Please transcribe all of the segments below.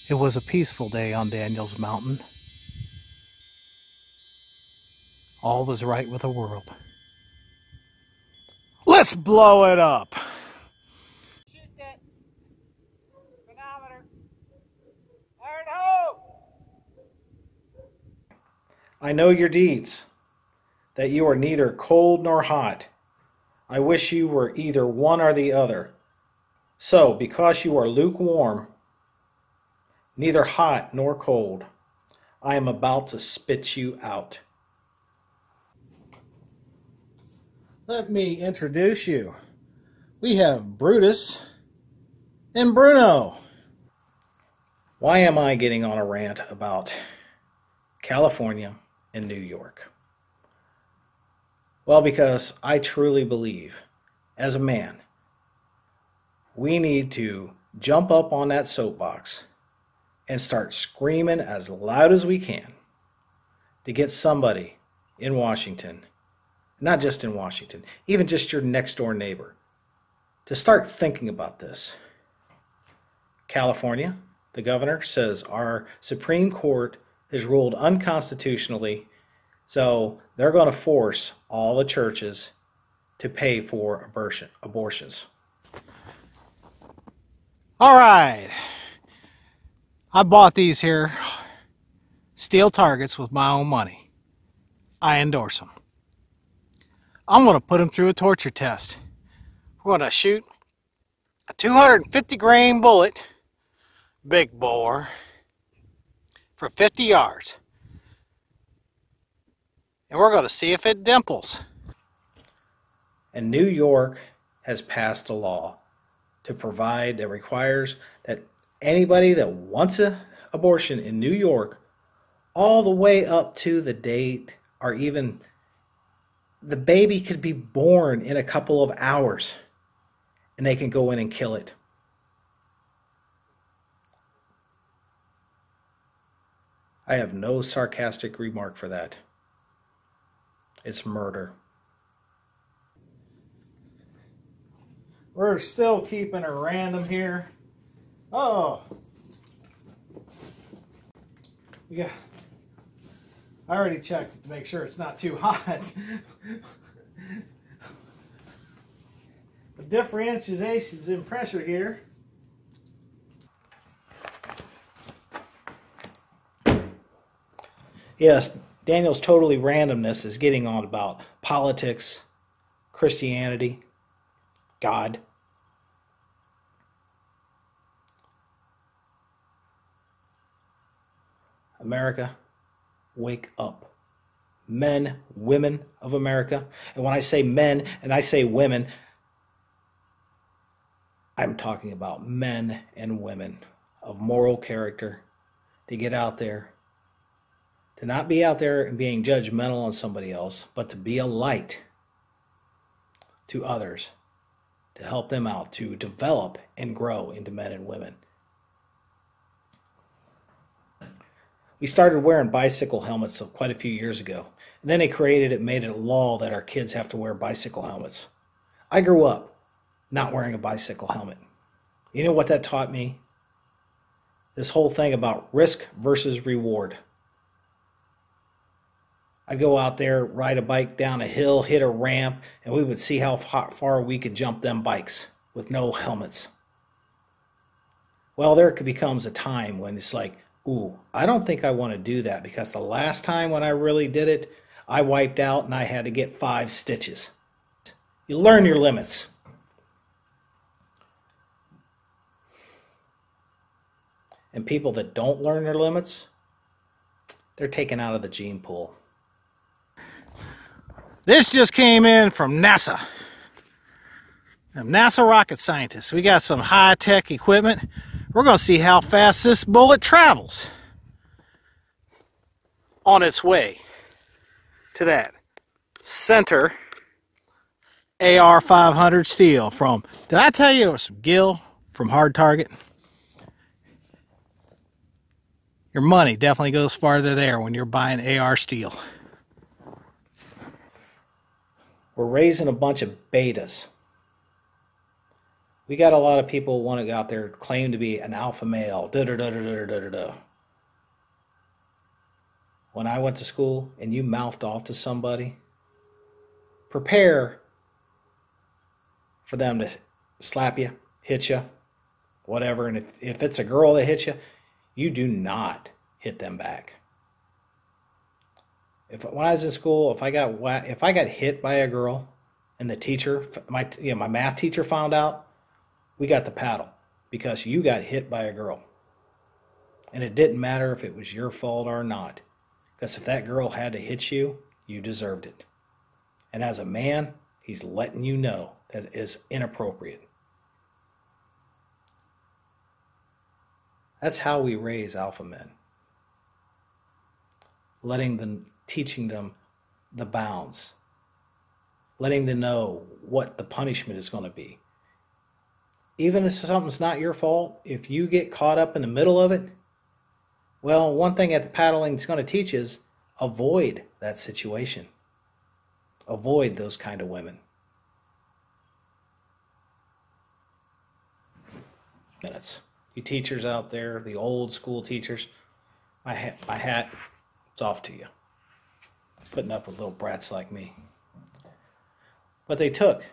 It was a peaceful day on Daniel's Mountain. All was right with the world. Let's blow it up! Shoot that chronometer. Fire and ho! I know your deeds, that you are neither cold nor hot. I wish you were either one or the other. So, because you are lukewarm, neither hot nor cold, I am about to spit you out. Let me introduce you. We have Brutus and Bruno. Why am I getting on a rant about California and New York? Well, because I truly believe, as a man, we need to jump up on that soapbox and start screaming as loud as we can to get somebody in Washington, not just in Washington, even just your next door neighbor, to start thinking about this. California, the governor says our Supreme Court has ruled unconstitutionally, so they're going to force all the churches to pay for abortions. All right. I bought these here steel targets with my own money. I endorse them. I'm going to put them through a torture test. We're going to shoot a 250 grain bullet, big bore, for 50 yards. And we're going to see if it dimples. And New York has passed a law to provide that requires that anybody that wants an abortion in New York, all the way up to the date, or even the baby could be born in a couple of hours, and they can go in and kill it. I have no sarcastic remark for that. It's murder. We're still keeping it random here. Oh. I already checked to make sure it's not too hot. The differentiations in pressure here. Yes, Daniel's Totally randomness is getting on about politics, Christianity, God. America, wake up. Men, women of America. And when I say men and I say women, I'm talking about men and women of moral character to get out there, to not be out there and being judgmental on somebody else, but to be a light to others, to help them out, to develop and grow into men and women. We started wearing bicycle helmets quite a few years ago. And then they made it a law that our kids have to wear bicycle helmets. I grew up not wearing a bicycle helmet. You know what that taught me? This whole thing about risk versus reward. I'd go out there, ride a bike down a hill, hit a ramp, and we would see how far we could jump them bikes with no helmets. Well, there becomes a time when it's like, ooh, I don't think I want to do that, because the last time when I really did it, I wiped out and I had to get 5 stitches. You learn your limits. And people that don't learn their limits, they're taken out of the gene pool. This just came in from NASA. NASA rocket scientists. We got some high-tech equipment. We're going to see how fast this bullet travels on its way to that center AR-500 steel from, did I tell you it was Gil from Hard Target? Your money definitely goes farther there when you're buying AR steel. We're raising a bunch of betas. We got a lot of people want to go out there claim to be an alpha male. When I went to school and you mouthed off to somebody, prepare for them to slap you, hit you, whatever. And if it's a girl that hits you, you do not hit them back. When I was in school, if I got hit by a girl, and the teacher, my math teacher found out, we got the paddle because you got hit by a girl, and it didn't matter if it was your fault or not, because if that girl had to hit you, you deserved it. And as a man, he's letting you know that it is inappropriate. That's how we raise alpha men. Teaching them the bounds. Letting them know what the punishment is going to be. Even if something's not your fault, if you get caught up in the middle of it, well, one thing that the paddling is going to teach is avoid that situation. Avoid those kind of women. Minutes. You teachers out there, the old school teachers, my hat is off to you. Putting up with little brats like me. But they took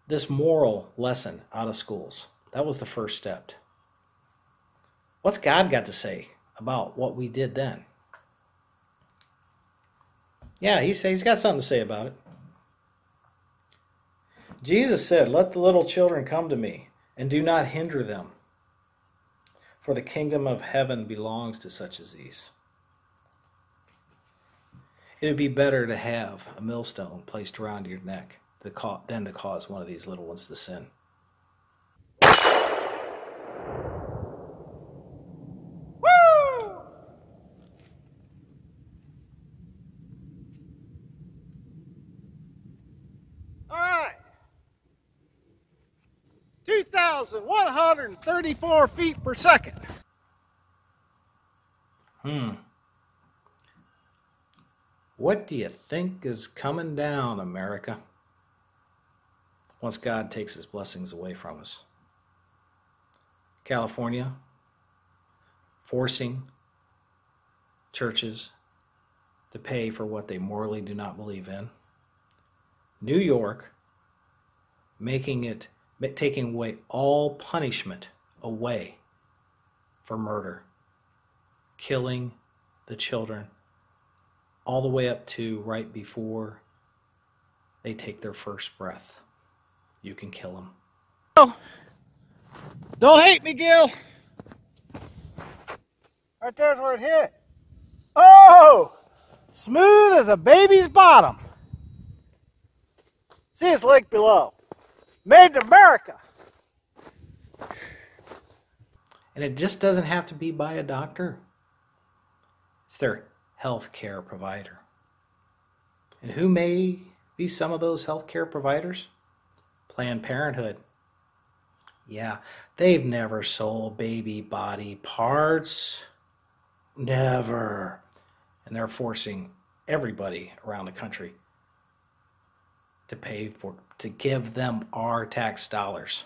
this moral lesson out of schools. That was the first step. What's God got to say about what we did then? Yeah, he's got something to say about it. Jesus said, "Let the little children come to me, and do not hinder them, for the kingdom of heaven belongs to such as these." It would be better to have a millstone placed around your neck than to cause one of these little ones to sin. Woo! All right. 2,134 feet per second. What do you think is coming down, America, once God takes his blessings away from us? California, forcing churches to pay for what they morally do not believe in. New York, taking away all punishment away for murder, killing the children, all the way up to right before they take their first breath. You can kill them. Oh, don't hate me, Gil. Right there's where it hit. Oh, smooth as a baby's bottom. See this lake below. Made in America. And it just doesn't have to be by a doctor. It's their health care provider. And who may be some of those health care providers? Planned Parenthood. Yeah, they've never sold baby body parts. Never. And they're forcing everybody around the country to give them our tax dollars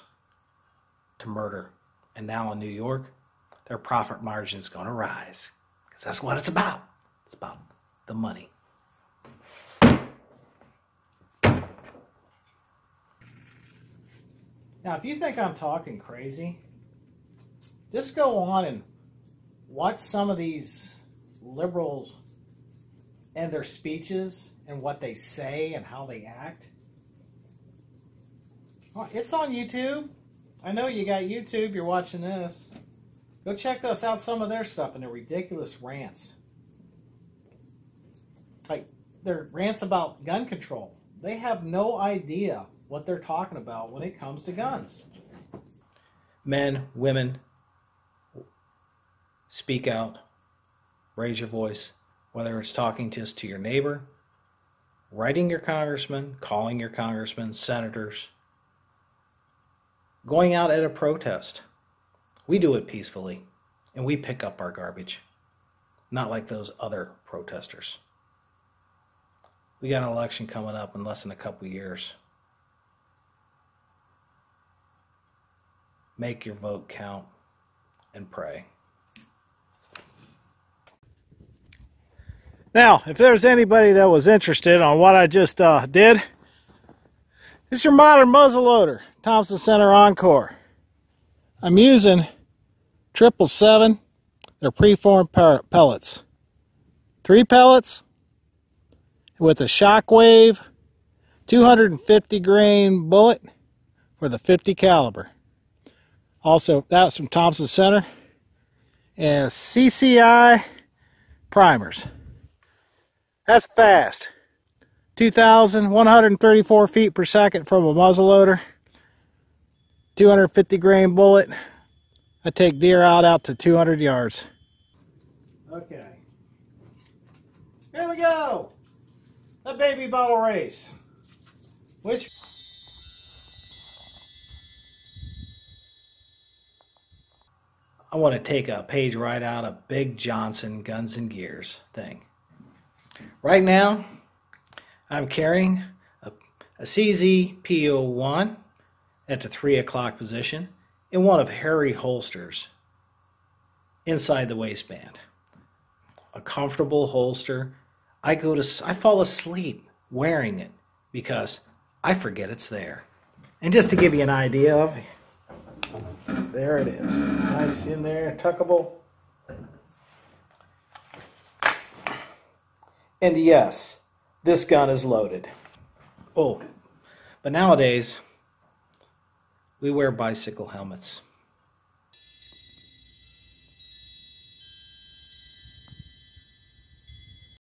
to murder. And now in New York, their profit margin is going to rise. Because that's what it's about. It's about the money. Now, if you think I'm talking crazy, just go on and watch some of these liberals and their speeches and what they say and how they act. Oh, it's on YouTube. I know you got YouTube. You're watching this. Go check those out, some of their stuff and their ridiculous rants. Like, their rants about gun control. They have no idea what they're talking about when it comes to guns. Men, women, speak out. Raise your voice. Whether it's talking just to your neighbor, writing your congressman, calling your congressman, senators, going out at a protest. We do it peacefully, and we pick up our garbage. Not like those other protesters. We got an election coming up in less than a couple years. make your vote count, and pray. Now, if there's anybody that was interested on what I just did, it's your modern muzzleloader, Thompson Center Encore. I'm using 777. They're preformed pellets. 3 pellets with a Shockwave 250 grain bullet for the 50 caliber. Also, that's from Thompson Center. And CCI primers. That's fast. 2,134 feet per second from a muzzleloader. 250 grain bullet. I take deer out to 200 yards. Okay. Here we go. The baby bottle race. Which I want to take a page right out of Big Johnson Guns and Gears thing. Right now, I'm carrying a CZ P01 at the 3 o'clock position in one of Harry holsters inside the waistband. A comfortable holster. I fall asleep wearing it because I forget it's there. And just to give you an idea of, there it is. Nice in there, tuckable. And yes, this gun is loaded. Oh, but nowadays, we wear bicycle helmets.